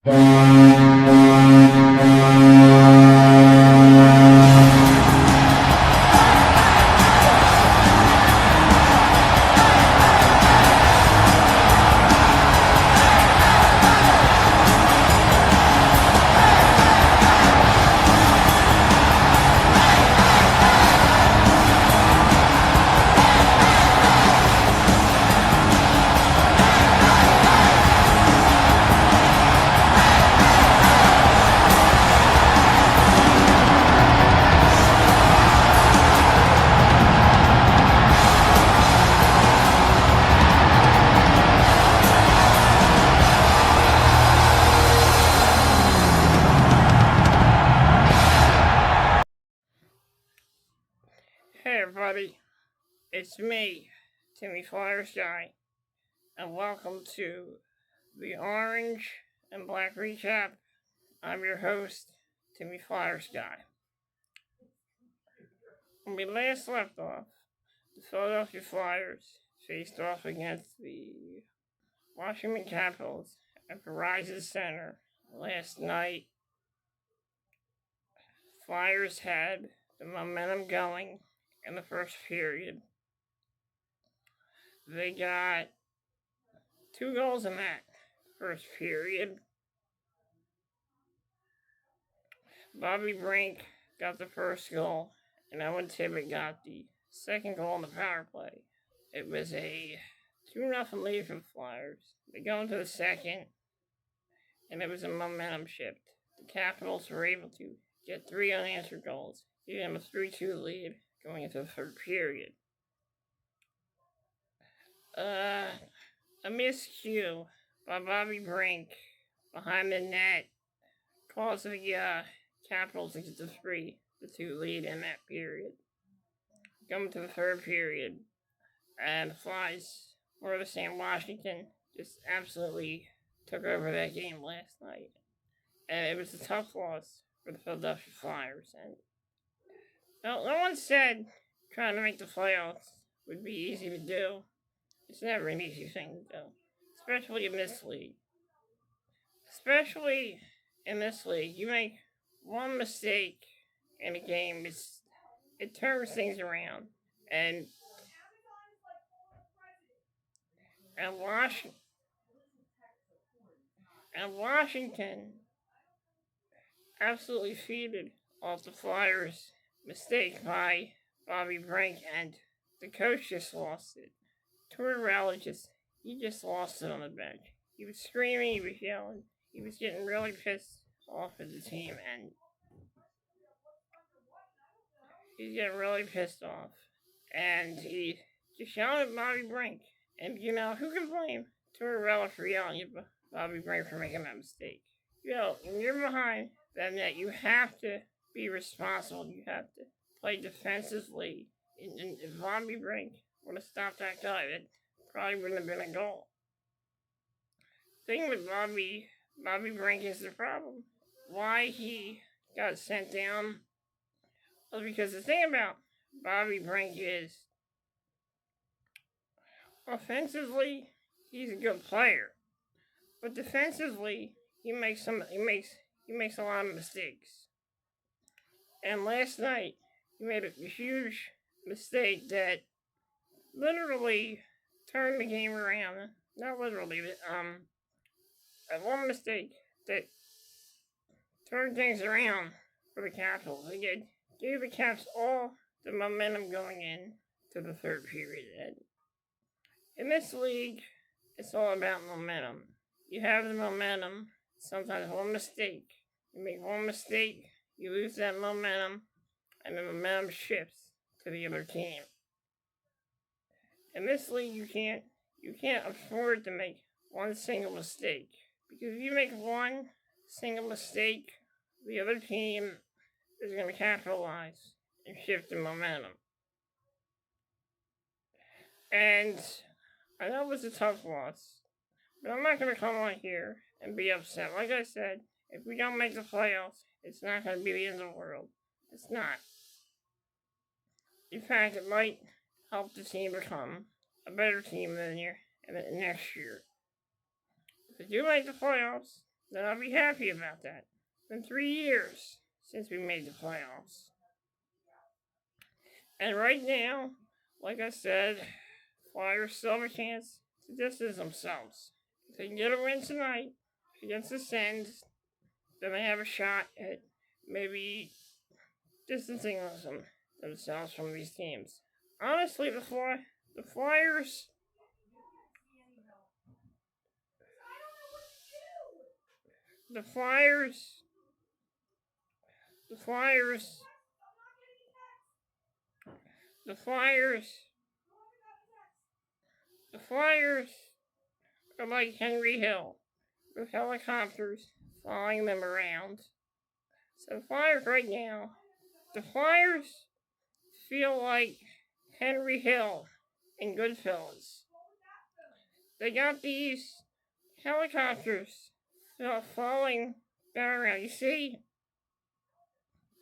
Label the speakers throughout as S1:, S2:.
S1: Hey everybody, it's me, Timmy Flyers Guy, and welcome to the Orange and Black Recap. I'm your host, Timmy Flyers Guy. When we last left off, the Philadelphia Flyers faced off against the Washington Capitals at Verizon Center last night. Flyers had the momentum going in the first period. They got 2 goals in that first period. Bobby Brink got the first goal, and Owen Tippett got the second goal on the power play. It was a 2-0 lead for the Flyers. They go into the second, and it was a momentum shift. The Capitals were able to get 3 unanswered goals, giving them a 3-2 lead going into the third period. A miscue by Bobby Brink behind the net caused the Capitals to get the 3-2 lead in that period. Coming to the third period, and the Flies, or the Sam Washington, just absolutely took over that game last night. And it was a tough loss for the Philadelphia Flyers. And no one said trying to make the playoffs would be easy to do. It's never an easy thing to do, especially in this league. Especially in this league, you make one mistake in a game, it turns things around. And Washington absolutely feeded off the Flyers' mistake by Bobby Brink, and the coach just lost it. Tortorella he just lost it on the bench. He was screaming, he was yelling, he was getting really pissed off at the team, and he's getting really pissed off. And he just yelled at Bobby Brink. And who can blame Tortorella for yelling at Bobby Brink for making that mistake? When you're behind that net, you have to be responsible. You have to play defensively. And if Bobby Brink would have stopped that guy, that probably wouldn't have been a goal. The thing with Bobby Brink is the problem. Why he got sent down was because the thing about Bobby Brink is, offensively, he's a good player, but defensively, he makes a lot of mistakes. And last night, he made a huge mistake that literally turned the game around. Not literally, but one mistake that turned things around for the Capitals. They gave the Caps all the momentum going in to the third period. And in this league, it's all about momentum. You have the momentum. Sometimes one mistake. You make one mistake, you lose that momentum, and the momentum shifts to the other team. In this league, you can't afford to make one single mistake. Because if you make one single mistake, the other team is going to capitalize and shift the momentum. And I know it was a tough loss, but I'm not going to come on here and be upset. Like I said, if we don't make the playoffs, it's not going to be the end of the world. It's not. In fact, it might help the team become a better team next year. If we do make the playoffs, then I'll be happy about that. It's been 3 years since we made the playoffs. And right now, like I said, Flyers still have a chance to distance themselves. If they can get a win tonight against the Sens, then they have a shot at maybe distancing themselves from these teams. Honestly, the Flyers. The Flyers. The Flyers. The Flyers. The Flyers are like Henry Hill, with helicopters following them around. So the Flyers right now, the Flyers feel like Henry Hill in Goodfellas. They got these helicopters following them around. You see,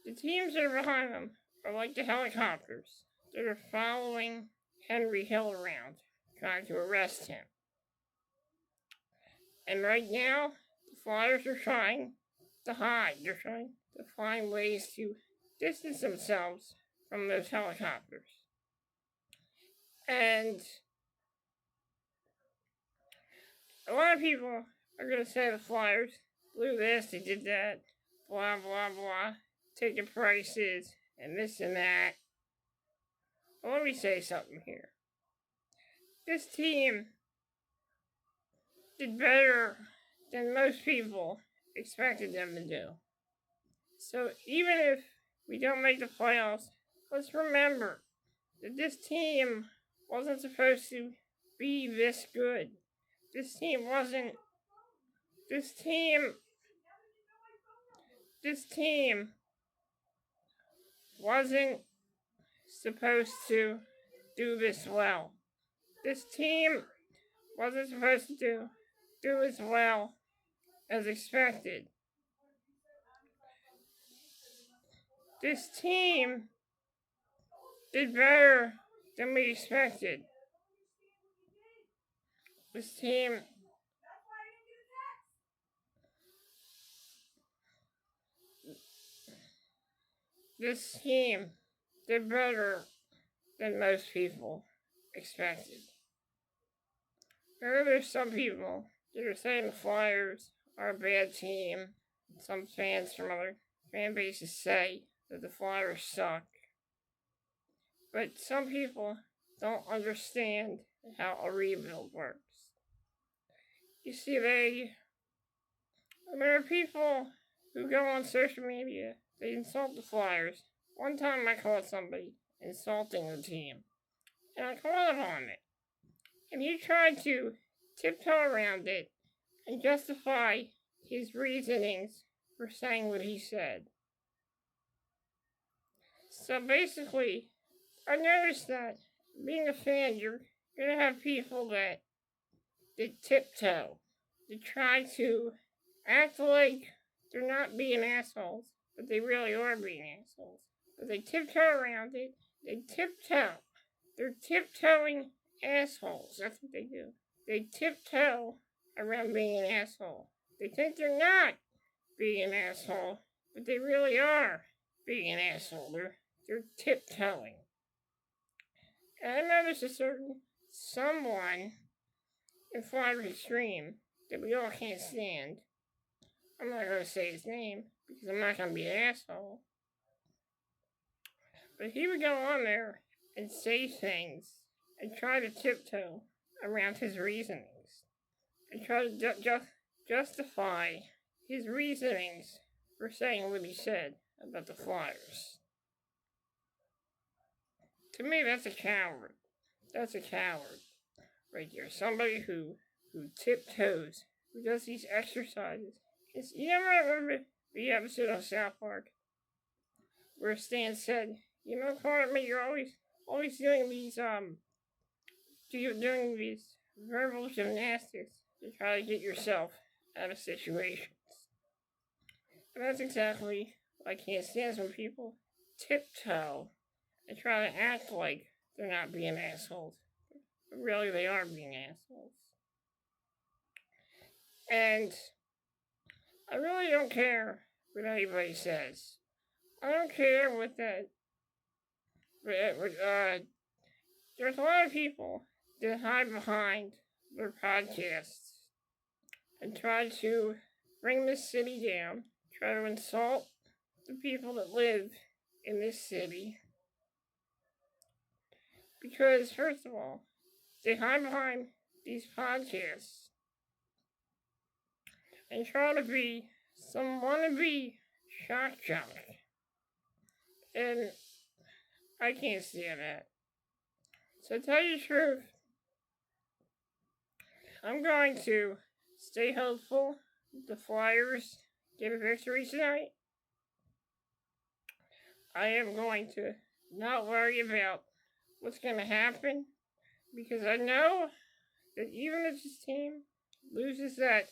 S1: the teams that are behind them are like the helicopters that are following Henry Hill around, trying to arrest him. And right now, the Flyers are trying to hide. They're trying to find ways to distance themselves from those helicopters. And a lot of people are going to say the Flyers blew this, they did that, blah, blah, blah, taking prices, and this and that. But let me say something here. This team did better than most people expected them to do. So even if we don't make the playoffs, let's remember that this team wasn't supposed to be this good. This team wasn't supposed to do this well. This team wasn't supposed to do as well as expected. This team did better than we expected. This team did better than most people expected. There's some people that are saying the Flyers are a bad team. Some fans from other fan bases say that the Flyers suck. But some people don't understand how a rebuild works. You see, there are people who go on social media, they insult the Flyers. One time I caught somebody insulting the team, and I called him on it. And he tried to tiptoe around it and justify his reasonings for saying what he said. So basically, I noticed that being a fan, you're going to have people that tiptoe, that try to act like they're not being assholes, but they really are being assholes. But they tiptoe around it. They tiptoe. They're tiptoeing assholes. That's what they do. They tiptoe around being an asshole. They think they're not being an asshole, but they really are being an asshole. They're tiptoeing. And I noticed a certain someone in Flyers Extreme that we all can't stand. I'm not going to say his name because I'm not going to be an asshole. But he would go on there and say things and try to tiptoe around his reasonings and try to justify his reasonings for saying what he said about the Flyers. To me, that's a coward. That's a coward right there. Somebody who tiptoes, who does these exercises. You never remember the episode of South Park where Stan said, "You know, Cartman, you're always doing these verbal gymnastics to try to get yourself out of situations." And that's exactly what I can't stand when people tiptoe and try to act like they're not being assholes. But really, they are being assholes. And I really don't care what anybody says. I don't care what that. There's a lot of people that hide behind their podcasts and try to bring this city down, try to insult the people that live in this city. Because, first of all, they hide behind these podcasts and try to be some wannabe shock jock. And I can't stand that. So, to tell you the truth, I'm going to stay hopeful the Flyers get a victory tonight. I am going to not worry about what's going to happen because I know that even if this team loses that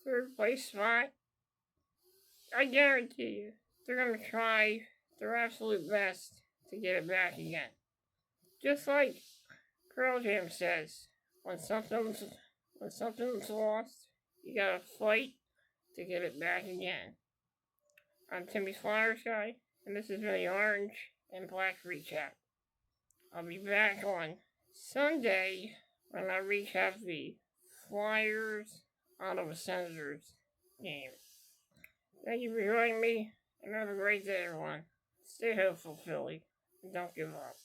S1: third place spot, I guarantee you they're going to try their absolute best to get it back again. Just like Pearl Jam says, when something's lost, you gotta fight to get it back again. I'm Timmy Flyers Guy, and this has been the Orange and Black Recap. I'll be back on Sunday when I recap the Flyers Ottawa Senators game. Thank you for joining me, and have a great day, everyone. Stay hopeful, Philly, and don't give up.